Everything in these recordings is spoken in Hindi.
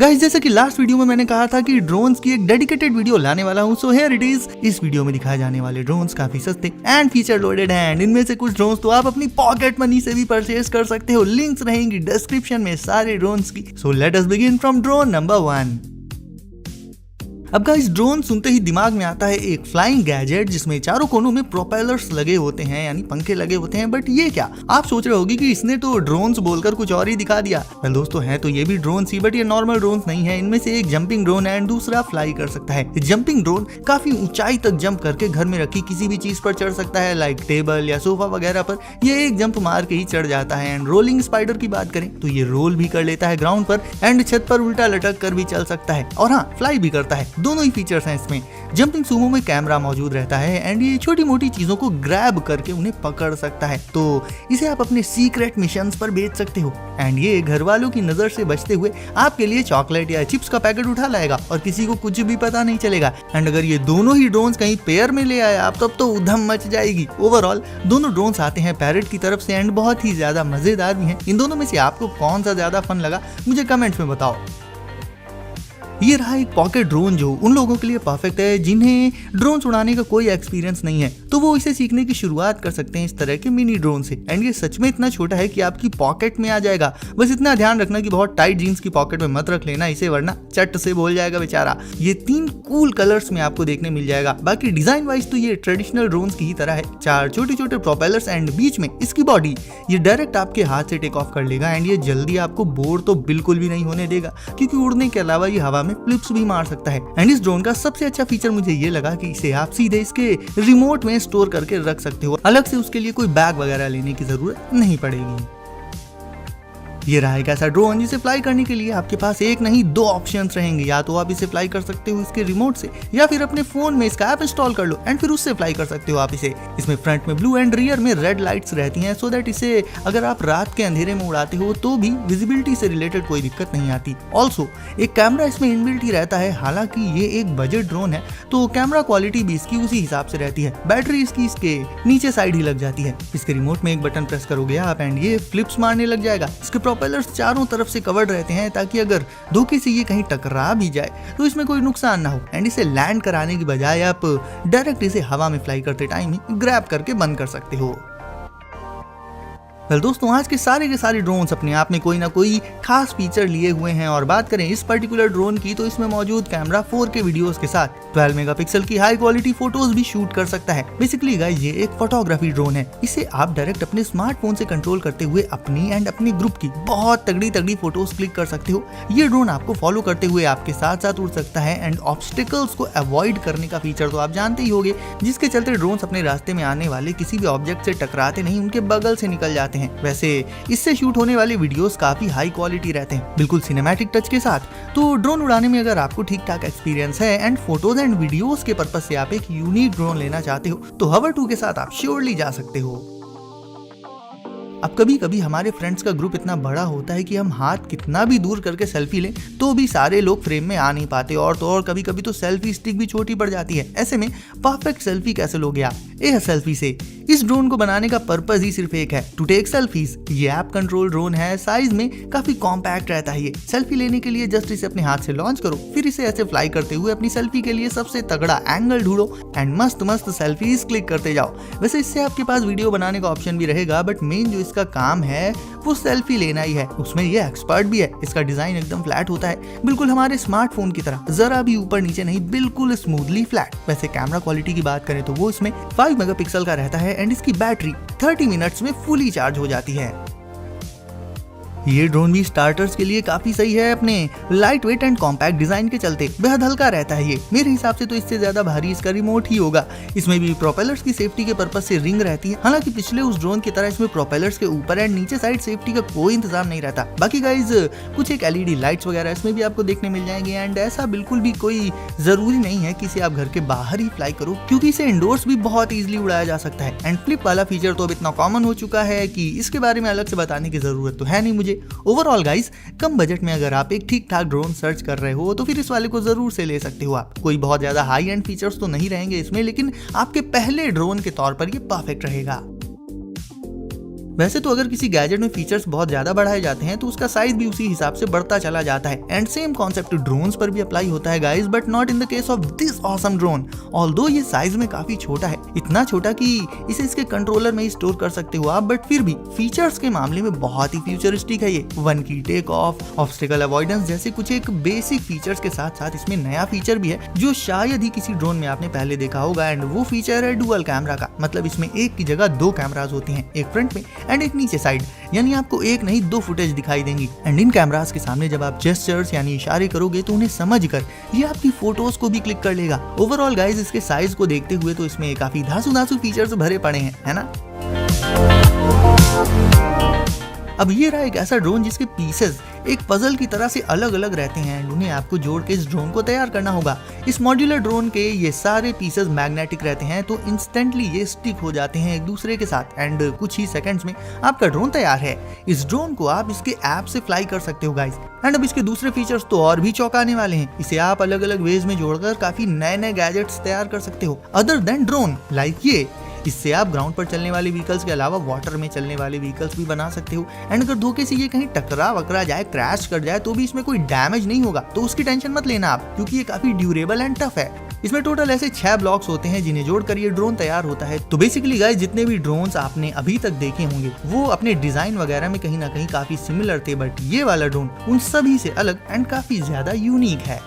गाइस जैसे कि लास्ट वीडियो में मैंने कहा था कि ड्रोन्स की एक डेडिकेटेड वीडियो लाने वाला हूं, सो हियर इट इज। इस वीडियो में दिखाए जाने वाले ड्रोन्स काफी सस्ते एंड फीचर लोडेड हैं एंड इनमें से कुछ ड्रोन्स तो आप अपनी पॉकेट मनी से भी परचेज कर सकते हो। लिंक्स रहेंगी डिस्क्रिप्शन में सारे ड्रोन्स की। So let us begin from drone number 1। अब गाइस ड्रोन सुनते ही दिमाग में आता है एक फ्लाइंग गैजेट जिसमें चारों कोनों में प्रोपेलर्स लगे होते हैं, यानी पंखे लगे होते हैं। बट ये क्या, आप सोच रहे होगी कि इसने तो ड्रोन्स बोलकर कुछ और ही दिखा दिया। वेल दोस्तों, है तो ये भी ड्रोन्स ही, बट ये नॉर्मल ड्रोन्स नहीं है। इनमें से एक जंपिंग ड्रोन है एंड दूसरा फ्लाई कर सकता है। जंपिंग ड्रोन काफी ऊंचाई तक जंप करके घर में रखी किसी भी चीज पर चढ़ सकता है, लाइक टेबल या सोफा वगैरह पर। ये एक जंप मार के ही चढ़ जाता है। एंड रोलिंग स्पाइडर की बात करें तो ये रोल भी कर लेता है ग्राउंड पर एंड छत पर उल्टा लटक कर भी चल सकता है, और हाँ, फ्लाई भी करता है। दोनों ही फीचर्स हैं इसमें। जंपिंग सूमो में कैमरा मौजूद रहता है एंड ये छोटी मोटी चीजों को ग्रैब करके उन्हें पकड़ सकता है, तो इसे आप अपने सीक्रेट मिशंस पर बेच सकते हो। एंड ये घर वालों की नजर से बचते हुए आपके लिए चॉकलेट या चिप्स का पैकेट उठा लाएगा और किसी को कुछ भी पता नहीं चलेगा। एंड अगर ये दोनों ही ड्रोन्स कहीं पेयर में ले आए आप, तब तो उधम मच जाएगी। ओवरऑल दोनों ड्रोन्स आते हैं पैरेट की तरफ से एंड बहुत ही ज्यादा मजेदार भी हैं। इन दोनों में से आपको कौन सा ज्यादा फन लगा मुझे कमेंट्स में बताओ। ये रहा एक पॉकेट ड्रोन जो उन लोगों के लिए परफेक्ट है जिन्हें ड्रोन उड़ाने का कोई एक्सपीरियंस नहीं है, तो वो इसे सीखने की शुरुआत कर सकते हैं इस तरह के मिनी ड्रोन से। एंड ये सच में इतना छोटा है कि आपकी पॉकेट में आ जाएगा। बस इतना ध्यान रखना कि बहुत टाइट जीन्स की पॉकेट में मत रख लेना इसे, वरना चट से बोल जाएगा बेचारा। ये 3 कूल कलर्स में आपको देखने मिल जाएगा। बाकी डिजाइन वाइज तो ये ट्रेडिशनल ड्रोन्स की ही तरह है। 4 छोटे छोटे प्रोपेलर्स एंड बीच में इसकी बॉडी। ये डायरेक्ट आपके हाथ से टेक ऑफ कर लेगा एंड ये जल्दी आपको बोर तो बिल्कुल भी नहीं होने देगा, क्योंकि उड़ने के अलावा ये हवा में फ्लिप्स भी मार सकता है। एंड इस ड्रोन का सबसे अच्छा फीचर मुझे ये लगा कि इसे आप सीधे इसके रिमोट में स्टोर करके रख सकते हो। अलग से उसके लिए कोई बैग वगैरह लेने की जरूरत नहीं पड़ेगी। ये रहा एक ऐसा ड्रोन जिसे फ्लाई करने के लिए आपके पास एक नहीं 2 ऑप्शंस रहेंगे। या तो आप इसे फ्लाई कर सकते हो इसके रिमोट से, या फिर अपने फोन में इसका ऐप इंस्टॉल कर लो एंड फिर उससे फ्लाई कर सकते हो आप इसे। इसमें फ्रंट में ब्लू एंड रियर में रेड लाइट्स रहती हैं, सो दैट इसे अगर आप रात के अंधेरे में उड़ाते हो तो भी विजिबिलिटी से रिलेटेड कोई दिक्कत नहीं आती। ऑल्सो एक कैमरा इसमें इनबिल्ट ही रहता है। हालांकि ये एक बजट ड्रोन है तो कैमरा क्वालिटी भी इसकी उसी हिसाब से रहती है। बैटरी इसकी इसके नीचे साइड ही लग जाती है। इसके रिमोट में एक बटन प्रेस करोगे आप एंड ये फ्लिप्स मारने लग जाएगा। इसके प्रोपेलर्स चारों तरफ से कवर्ड रहते हैं ताकि अगर धोखे से ये कहीं टकरा भी जाए तो इसमें कोई नुकसान ना हो। एंड इसे लैंड कराने की बजाय आप डायरेक्ट इसे हवा में फ्लाई करते टाइम ही ग्रैब करके बंद कर सकते हो। वेल दोस्तों, आज के सारे ड्रोन्स अपने आप में कोई ना कोई खास फीचर लिए हुए हैं। और बात करें इस पर्टिकुलर ड्रोन की तो इसमें मौजूद कैमरा 4K वीडियोस के साथ 12 मेगापिक्सल की हाई क्वालिटी फोटोज भी शूट कर सकता है। बेसिकली गाइस ये एक फोटोग्राफी ड्रोन है। इसे आप डायरेक्ट अपने स्मार्टफोन से कंट्रोल करते हुए अपनी एंड अपने ग्रुप की बहुत तगड़ी फोटोज क्लिक कर सकते हो। ये ड्रोन आपको फॉलो करते हुए आपके साथ साथ उड़ सकता है एंड ऑब्स्टिकल्स को अवॉइड करने का फीचर तो आप जानते ही होंगे, जिसके चलते ड्रोन्स अपने रास्ते में आने वाले किसी भी ऑब्जेक्ट से टकराते नहीं, उनके बगल से निकल जाते हैं। वैसे इससे शूट होने वाले वीडियोस काफी हाई क्वालिटी रहते हैं, बिल्कुल सिनेमैटिक टच के साथ। तो ड्रोन उड़ाने में अगर आपको ठीक ठाक एक्सपीरियंस है एंड फोटोज एंड वीडियोस के पर्पस से आप एक यूनिक ड्रोन लेना चाहते हो तो हवर 2 के साथ आप श्योरली जा सकते हो। अब कभी कभी हमारे फ्रेंड्स का ग्रुप इतना बड़ा होता है कि हम हाथ कितना भी दूर करके सेल्फी लें तो भी सारे लोग फ्रेम में आ नहीं पाते, और तो और कभी कभी तो सेल्फी स्टिक भी छोटी पड़ जाती है। ऐसे में परफेक्ट सेल्फी कैसे लोगे आप? सेल्फी से इस ड्रोन को बनाने का पर्पस ही सिर्फ एक है, टू टेक सेल्फीज। ये ऐप कंट्रोल ड्रोन है, साइज में काफी कॉम्पैक्ट रहता है। ये सेल्फी लेने के लिए जस्ट इसे अपने हाथ से लॉन्च करो, फिर इसे ऐसे फ्लाई करते हुए अपनी सेल्फी के लिए सबसे तगड़ा एंगल ढूंढो एंड मस्त सेल्फीज क्लिक करते जाओ। वैसे इससे आपके पास वीडियो बनाने का ऑप्शन भी रहेगा, बट मेन जो इसका काम है वो सेल्फी लेना ही है। उसमें ये एक्सपर्ट भी है। इसका डिजाइन एकदम फ्लैट होता है, बिल्कुल हमारे स्मार्टफोन की तरह, जरा भी ऊपर नीचे नहीं, बिल्कुल स्मूथली फ्लैट। वैसे कैमरा क्वालिटी की बात करें तो वो इसमें 5 मेगापिक्सल का रहता है एंड इसकी बैटरी 30 मिनट्स में फुली चार्ज हो जाती है। ये ड्रोन भी स्टार्टर्स के लिए काफी सही है। अपने light weight and compact design के चलते बेहद हल्का रहता है ये। मेरे हिसाब से तो इससे ज्यादा भारी इसका रिमोट ही होगा। इसमें भी प्रोपेलर्स की सेफ्टी के पर्पज से रिंग रहती है। हालांकि पिछले उस ड्रोन की तरह इसमें प्रोपेलर्स के ऊपर एंड नीचे साइड सेफ्टी का कोई इंतजाम नहीं रहता। बाकी गाइज कुछ एक LED लाइट्स वगैरह इसमें भी आपको देखने मिल जाएंगे एंड ऐसा बिल्कुल भी कोई जरूरी नहीं है कि इसे आप घर के बाहर ही फ्लाई करो, क्योंकि इसे इंडोर्स भी बहुत इजीली उड़ाया जा सकता है। एंड फ्लिप वाला फीचर तो अब इतना कॉमन हो चुका है कि इसके बारे में अलग से बताने की जरूरत तो है नहीं मुझे। ओवरऑल गाइस, कम बजट में अगर आप एक ठीक ठाक ड्रोन सर्च कर रहे हो तो फिर इस वाले को जरूर से ले सकते हो आप। कोई बहुत ज्यादा हाई एंड फीचर्स तो नहीं रहेंगे इसमें, लेकिन आपके पहले ड्रोन के तौर पर ये परफेक्ट रहेगा। वैसे तो अगर किसी गैजेट में फीचर्स बहुत ज्यादा बढ़ाए जाते हैं तो उसका साइज भी उसी हिसाब से बढ़ता चला जाता है एंड सेम कॉन्सेप्ट ड्रोन्स पर भी अप्लाई होता है guys, but not in the case of this awesome drone. Although ये साइज में काफी छोटा है, इतना छोटा कि इसे इसके कंट्रोलर में ही स्टोर कर सकते हो आप, बट फिर भी फीचर्स के मामले में बहुत ही फ्यूचरिस्टिक है ये। वन की टेक ऑफ, ऑब्स्टिकल अवॉइडेंस जैसे कुछ एक बेसिक फीचर्स के साथ साथ इसमें नया फीचर भी है जो शायद ही किसी ड्रोन में आपने पहले देखा होगा एंड वो फीचर है डुअल कैमरा का। मतलब इसमें एक की जगह दो कैमरास होती हैं, एक फ्रंट में एंड एक नीचे साइड, यानी आपको एक नहीं दो फुटेज दिखाई देंगी। एंड इन कैमरास के सामने जब आप जेस्चर्स यानी इशारे करोगे तो उन्हें समझकर ये आपकी फोटोज को भी क्लिक कर लेगा। ओवरऑल गाइस इसके साइज को देखते हुए तो इसमें काफी धांसू फीचर्स भरे पड़े हैं, है ना। अब ये रहा एक ऐसा ड्रोन जिसके पीसेस एक पजल की तरह से अलग अलग रहते हैं एंड उन्हें आपको जोड़ के इस ड्रोन को तैयार करना होगा। इस मॉड्यूलर ड्रोन के ये सारे पीसेस मैग्नेटिक रहते हैं तो इंस्टेंटली ये स्टिक हो जाते हैं एक दूसरे के साथ एंड कुछ ही सेकंड्स में आपका ड्रोन तैयार है। इस ड्रोन को आप इसके ऐप से फ्लाई कर सकते हो गाइस। एंड अब इसके दूसरे फीचर्स तो और भी चौंकाने वाले हैं। इसे आप अलग अलग वेज में जोड़कर काफी नए नए गैजेट्स तैयार कर सकते हो अदर देन ड्रोन, लाइक ये। इससे आप ग्राउंड पर चलने वाले व्हीकल्स के अलावा वाटर में चलने वाले व्हीकल्स भी बना सकते हो एंड अगर धोखे से ये कहीं टकरा वकरा जाए, क्रैश कर जाए तो भी इसमें कोई डैमेज नहीं होगा, तो उसकी टेंशन मत लेना आप, क्योंकि ये काफी ड्यूरेबल एंड टफ है। इसमें टोटल ऐसे 6 ब्लॉक्स होते हैं जिन्हें जोड़कर ये ड्रोन तैयार होता है। तो बेसिकली गाइस जितने भी ड्रोन्स आपने अभी तक देखे होंगे वो अपने डिजाइन वगैरह में कहीं ना कहीं काफी सिमिलर थे, बट ये वाला ड्रोन उन सभी से अलग एंड काफी ज्यादा यूनिक है।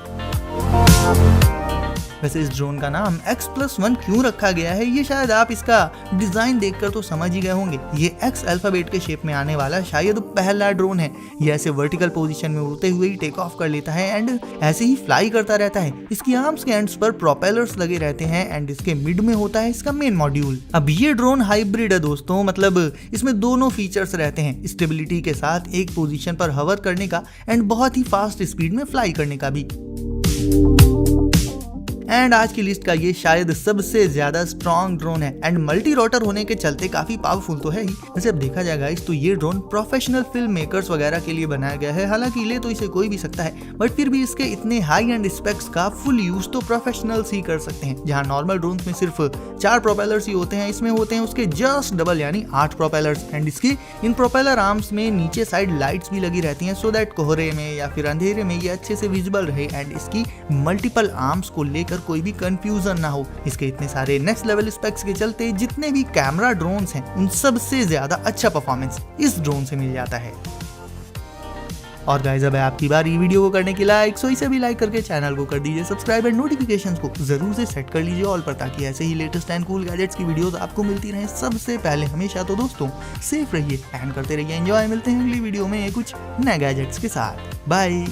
वैसे इस ड्रोन का नाम X+1 क्यों रखा गया है ये शायद आप इसका डिजाइन देखकर तो समझ ही गए होंगे। ये X अल्फाबेट के शेप में आने वाला शायद पहला ड्रोन है। ये ऐसे वर्टिकल पोजीशन में उड़ते हुए ही टेक ऑफ कर लेता है एंड ऐसे ही फ्लाई करता रहता है। इसकी आर्म्स के एंड्स पर प्रोपेलर्स लगे रहते हैं एंड इसके मिड में होता है इसका मेन मॉड्यूल। अब ये ड्रोन हाइब्रिड है दोस्तों, मतलब इसमें दोनों फीचर्स रहते हैं, स्टेबिलिटी के साथ एक पोजीशन पर हवर करने का एंड बहुत ही फास्ट स्पीड में फ्लाई करने का भी। एंड आज की लिस्ट का ये शायद सबसे ज्यादा स्ट्रॉन्ग ड्रोन है एंड मल्टी रोटर होने के चलते काफी पावरफुल तो है ही। वैसे अब देखा जाएगा इस तो ये ड्रोन प्रोफेशनल फिल्म मेकर्स वगैरह के लिए बनाया गया है, हालांकि ले तो इसे कोई भी सकता है, बट फिर भी इसके इतने हाई एंड स्पेक्स का फुल यूज तो प्रोफेशनल्स ही कर सकते हैं। जहां नॉर्मल ड्रोन्स में सिर्फ 4 प्रोपेलर्स ही होते हैं, इसमें होते हैं उसके जस्ट डबल यानी 8 प्रोपेलर्स एंड इसकी इन प्रोपेलर आर्म्स में नीचे साइड लाइट्स भी लगी रहती हैं सो दैट कोहरे में या फिर अंधेरे में ये अच्छे से विजिबल रहे एंड इसकी मल्टीपल आर्म्स को लेकर कोई भी कंफ्यूजन ना हो। इसके इतने सारे नेक्स्ट लेवल स्पेक्स के चलते जितने भी कैमरा ड्रोन्स हैं उन सबसे ज्यादा अच्छा परफॉर्मेंस इस ड्रोन से मिल जाता है। और गाइस अब है आपकी बारी वीडियो को करने की लाइक, सो इसे भी लाइक करके चैनल को कर दीजिए सब्सक्राइब एंड नोटिफिकेशंस को जरूर से सेट कर लीजिए ऑल पर, ताकि ऐसे ही लेटेस्ट एंड कूल गैजेट्स की वीडियोस आपको मिलती रहें सबसे पहले हमेशा। तो दोस्तों सेफ रहिए एंड करते रहिए एंजॉय। मिलते हैं अगली वीडियो में कुछ नए गैजेट्स के साथ। बाय।